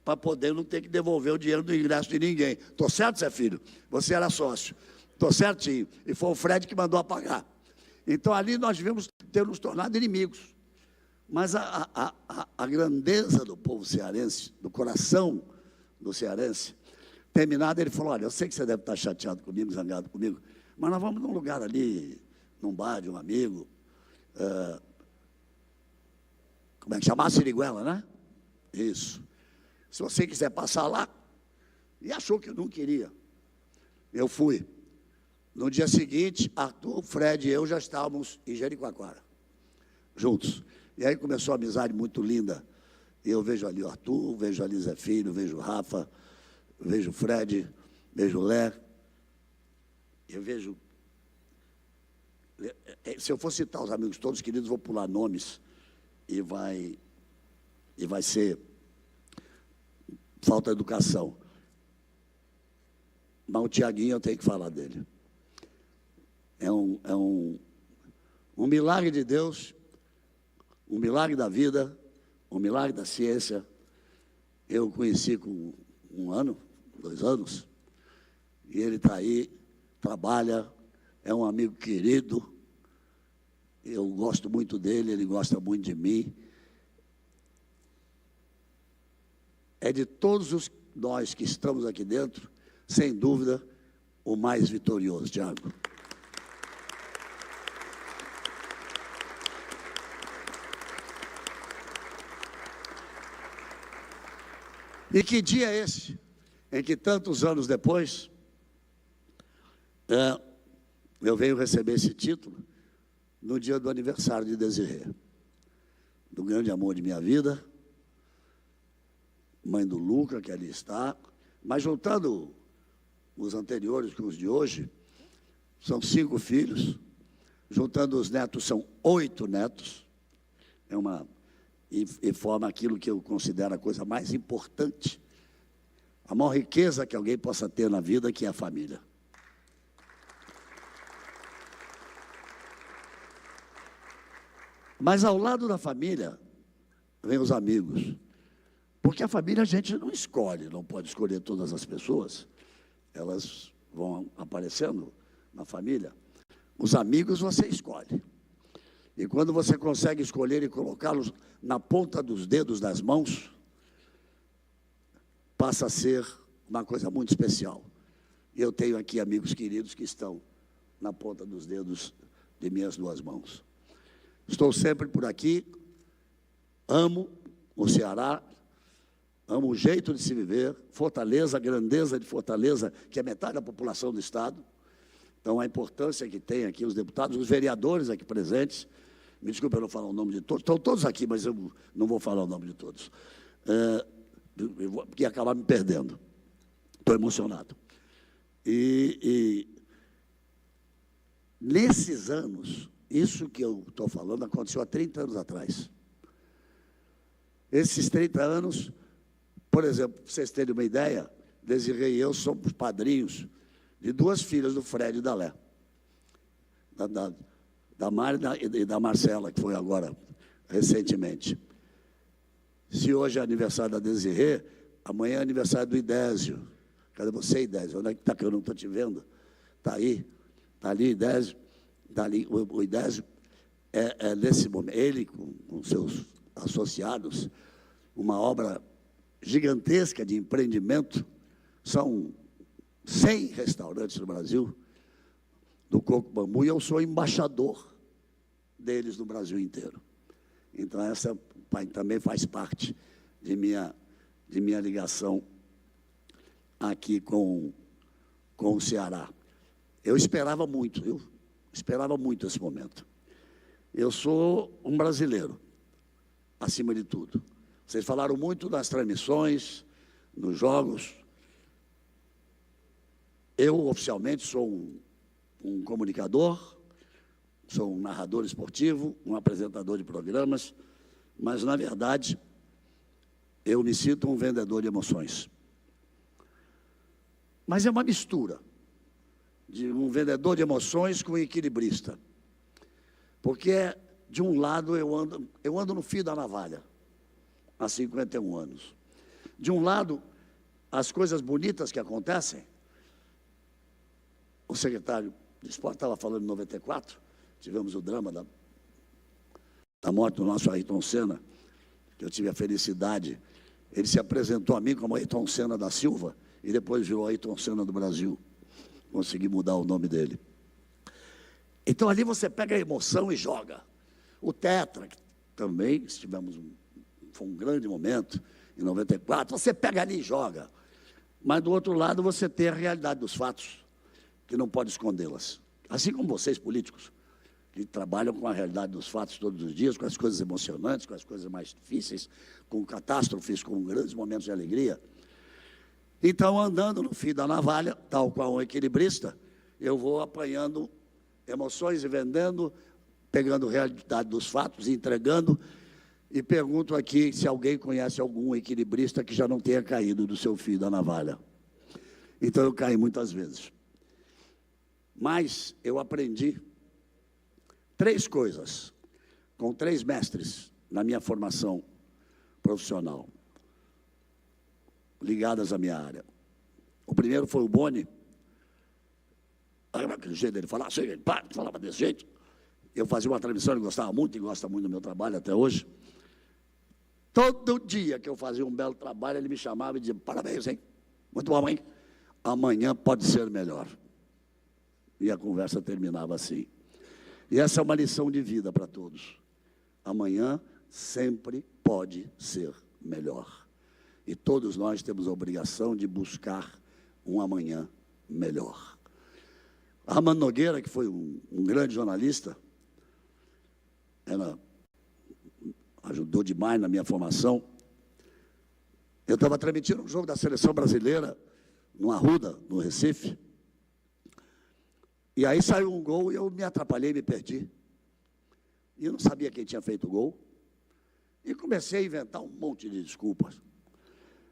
para poder não ter que devolver o dinheiro do ingresso de ninguém. Estou certo, Zé Filho? Você era sócio. Estou certinho. E foi o Fred que mandou apagar. Então, ali nós devemos ter nos tornado inimigos. Mas a grandeza do povo cearense, do coração do cearense, terminado, ele falou, olha, eu sei que você deve estar chateado comigo, zangado comigo, mas nós vamos num lugar ali, num bar de um amigo, como é que chama? Siriguela, né? Isso. Se você quiser passar lá, e achou que eu não queria. Eu fui. No dia seguinte, Arthur, Fred e eu já estávamos em Jericoacoara, juntos. E aí começou uma amizade muito linda. E eu vejo ali o Arthur, vejo ali Zé Filho, vejo o Rafa, vejo o Fred, vejo o Lé. Eu vejo... Se eu for citar os amigos todos queridos, vou pular nomes e vai ser falta de educação. Mas o Tiaguinho, eu tenho que falar dele. É um milagre de Deus, um milagre da vida, um milagre da ciência. Eu o conheci com 1 ano, 2 anos, e ele está aí, trabalha, é um amigo querido, eu gosto muito dele, ele gosta muito de mim. É de todos nós que estamos aqui dentro, sem dúvida, o mais vitorioso, Tiago. E que dia é esse, em que tantos anos depois, eu venho receber esse título no dia do aniversário de Desirê, do grande amor de minha vida, mãe do Luca, que ali está, mas juntando os anteriores com os de hoje, são 5 filhos, juntando os netos, são 8 netos, e forma aquilo que eu considero a coisa mais importante, a maior riqueza que alguém possa ter na vida, que é a família. Mas ao lado da família, vem os amigos. Porque a família a gente não escolhe, não pode escolher todas as pessoas. Elas vão aparecendo na família. Os amigos você escolhe. E quando você consegue escolher e colocá-los na ponta dos dedos das mãos, passa a ser uma coisa muito especial. E eu tenho aqui amigos queridos que estão na ponta dos dedos de minhas 2 mãos. Estou sempre por aqui, amo o Ceará, amo o jeito de se viver, Fortaleza, a grandeza de Fortaleza, que é metade da população do Estado. Então, a importância que tem aqui os deputados, os vereadores aqui presentes. Me desculpe eu não falar o nome de todos, estão todos aqui, mas eu não vou falar o nome de todos, porque ia acabar me perdendo. Estou emocionado. E nesses anos, isso que eu estou falando aconteceu há 30 anos atrás. Esses 30 anos, por exemplo, para vocês terem uma ideia, Desirê e eu somos padrinhos de 2 filhas do Fred e da Lé. Da Mari e da Marcela, que foi agora, recentemente. Se hoje é aniversário da Desirê, amanhã é aniversário do Idésio. Cadê você, Idésio? Onde é que está, que eu não estou te vendo? Está aí, está ali, Idésio. Está ali, o Idésio nesse momento, ele com seus associados, uma obra gigantesca de empreendimento, são 100 restaurantes no Brasil, do Coco Bambu, e eu sou embaixador deles no Brasil inteiro. Então, essa também faz parte de minha ligação aqui com o Ceará. Eu esperava muito esse momento. Eu sou um brasileiro, acima de tudo. Vocês falaram muito nas transmissões, nos jogos. Eu, oficialmente, sou um comunicador, sou um narrador esportivo, um apresentador de programas, mas, na verdade, eu me sinto um vendedor de emoções. Mas é uma mistura de um vendedor de emoções com um equilibrista. Porque, de um lado, eu ando no fio da navalha, há 51 anos. De um lado, as coisas bonitas que acontecem. O secretário de Esporte estava falando em 94, tivemos o drama da morte do nosso Ayrton Senna, que eu tive a felicidade. Ele se apresentou a mim como Ayrton Senna da Silva e depois virou Ayrton Senna do Brasil. Consegui mudar o nome dele. Então ali você pega a emoção e joga. O Tetra, que também foi um grande momento, em 94, você pega ali e joga. Mas do outro lado você tem a realidade dos fatos, que não pode escondê-las. Assim como vocês, políticos, que trabalham com a realidade dos fatos todos os dias, com as coisas emocionantes, com as coisas mais difíceis, com catástrofes, com grandes momentos de alegria. Então, andando no fio da navalha, tal qual um equilibrista, eu vou apanhando emoções e vendendo, pegando a realidade dos fatos, entregando, e pergunto aqui se alguém conhece algum equilibrista que já não tenha caído do seu fio da navalha. Então, eu caí muitas vezes. Mas eu aprendi 3 coisas, com 3 mestres na minha formação profissional, ligadas à minha área. O primeiro foi o Boni. Aquele jeito dele falar, assim, ele falava desse jeito. Eu fazia uma transmissão, ele gostava muito, e gosta muito do meu trabalho até hoje. Todo dia que eu fazia um belo trabalho, ele me chamava e dizia, parabéns, hein? Muito bom, hein? Amanhã pode ser melhor. E a conversa terminava assim. E essa é uma lição de vida para todos. Amanhã sempre pode ser melhor. E todos nós temos a obrigação de buscar um amanhã melhor. Armando Nogueira, que foi um grande jornalista, ajudou demais na minha formação. Eu estava transmitindo um jogo da seleção brasileira, no Arruda, no Recife. E aí saiu um gol e eu me atrapalhei, me perdi. E eu não sabia quem tinha feito o gol. E comecei a inventar um monte de desculpas.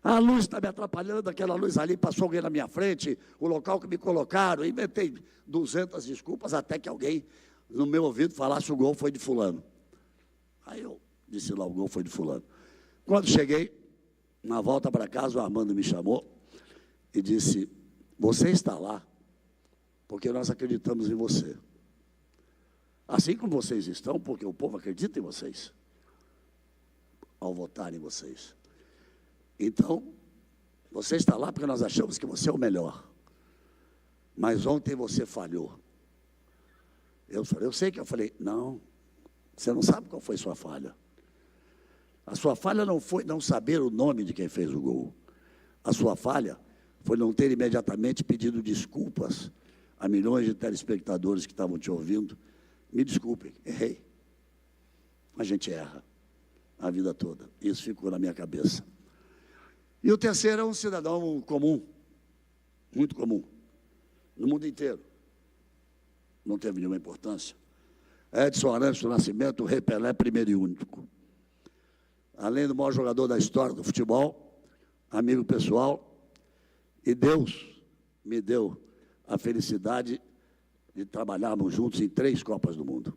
A luz está me atrapalhando, aquela luz ali, passou alguém na minha frente, o local que me colocaram. Inventei 200 desculpas até que alguém, no meu ouvido, falasse o gol foi de fulano. Aí eu disse lá, o gol foi de fulano. Quando cheguei, na volta para casa, o Armando me chamou e disse, você está lá porque nós acreditamos em você. Assim como vocês estão, porque o povo acredita em vocês, ao votar em vocês. Então, você está lá porque nós achamos que você é o melhor. Mas ontem você falhou. Eu sei que eu falei, não, você não sabe qual foi sua falha. A sua falha não foi não saber o nome de quem fez o gol. A sua falha foi não ter imediatamente pedido desculpas a milhões de telespectadores que estavam te ouvindo. Me desculpem, errei. A gente erra a vida toda. Isso ficou na minha cabeça. E o terceiro é um cidadão comum, muito comum, no mundo inteiro. Não teve nenhuma importância. Edson Arantes do Nascimento, o Rei Pelé, primeiro e único. Além do maior jogador da história do futebol, amigo pessoal, e Deus me deu a felicidade de trabalharmos juntos em 3 Copas do Mundo.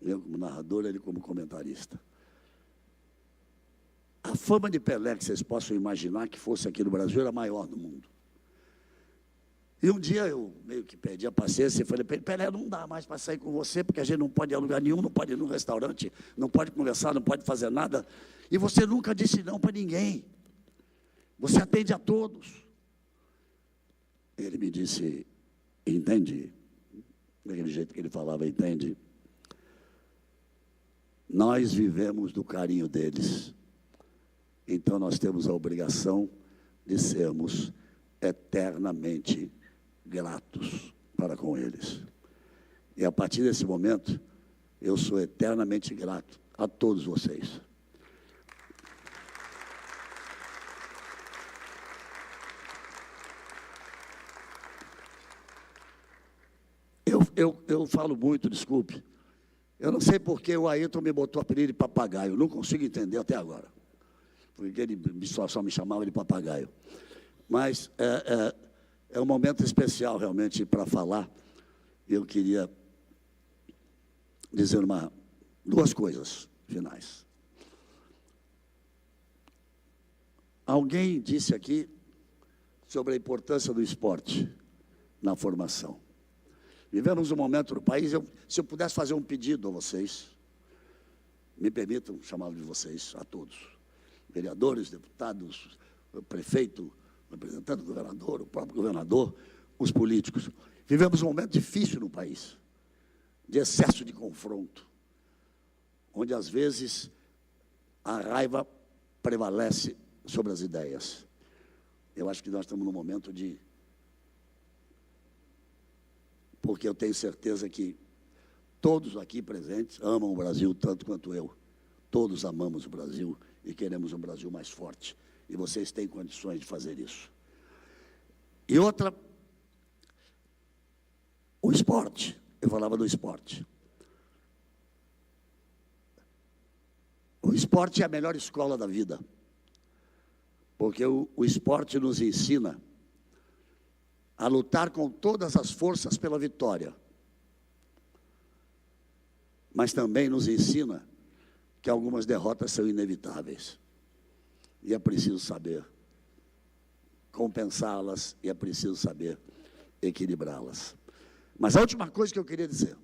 Eu como narrador, ele como comentarista. A fama de Pelé, que vocês possam imaginar que fosse aqui no Brasil, era a maior do mundo. E um dia eu meio que perdi a paciência e falei, Pelé, não dá mais para sair com você, porque a gente não pode ir a lugar nenhum, não pode ir num restaurante, não pode conversar, não pode fazer nada. E você nunca disse não para ninguém. Você atende a todos. Ele me disse, entende? Daquele jeito que ele falava, entende? Nós vivemos do carinho deles. Então, nós temos a obrigação de sermos eternamente gratos para com eles. E, a partir desse momento, eu sou eternamente grato a todos vocês. Eu falo muito, desculpe. Eu não sei porque o Ayrton me botou apelido de papagaio. Eu não consigo entender até agora. Porque ele só me chamava de papagaio. Mas é um momento especial, realmente, para falar. Eu queria dizer 2 coisas finais. Alguém disse aqui sobre a importância do esporte na formação. Vivemos um momento no país, se eu pudesse fazer um pedido a vocês, me permitam chamá-lo de vocês, a todos, vereadores, deputados, prefeito, representante do governador, o próprio governador, os políticos. Vivemos um momento difícil no país, de excesso de confronto, onde às vezes a raiva prevalece sobre as ideias. Eu acho que nós estamos num momento de... Porque eu tenho certeza que todos aqui presentes amam o Brasil tanto quanto eu. Todos amamos o Brasil e queremos um Brasil mais forte. E vocês têm condições de fazer isso. E outra, o esporte. Eu falava do esporte. O esporte é a melhor escola da vida. Porque o esporte nos ensina a lutar com todas as forças pela vitória. Mas também nos ensina que algumas derrotas são inevitáveis. E é preciso saber compensá-las, e é preciso saber equilibrá-las. Mas a última coisa que eu queria dizer,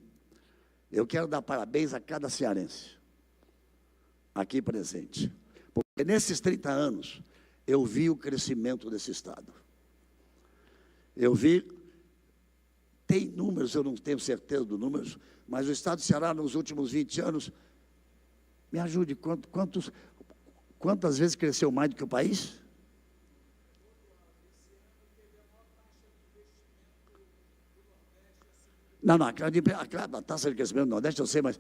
eu quero dar parabéns a cada cearense aqui presente. Porque nesses 30 anos, eu vi o crescimento desse Estado. Eu vi, tem números, eu não tenho certeza dos números, mas o Estado do Ceará, nos últimos 20 anos, me ajude, quantas vezes cresceu mais do que o país? Não, a taxa de crescimento do Nordeste, eu sei, mas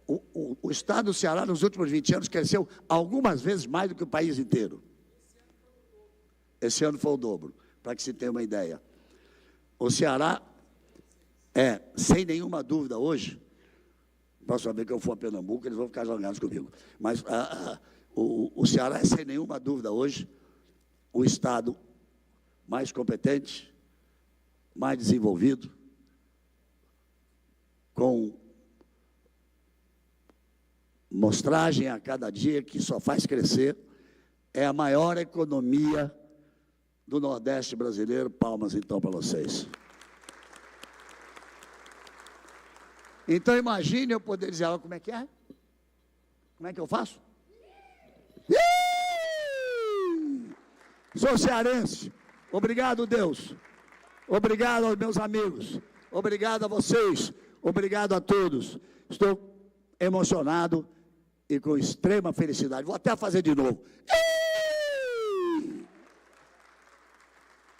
o Estado do Ceará, nos últimos 20 anos, cresceu algumas vezes mais do que o país inteiro. Esse ano foi o dobro, para que se tenha uma ideia. O Ceará é, sem nenhuma dúvida hoje, próxima vez que eu for a Pernambuco, eles vão ficar zangados comigo, mas o Ceará é, sem nenhuma dúvida hoje, o Estado mais competente, mais desenvolvido, com mostragem a cada dia que só faz crescer, é a maior economia do Nordeste brasileiro. Palmas, então, para vocês. Então, imagine eu poder dizer, como é que é? Como é que eu faço? Sou cearense. Obrigado, Deus. Obrigado aos meus amigos. Obrigado a vocês. Obrigado a todos. Estou emocionado e com extrema felicidade. Vou até fazer de novo.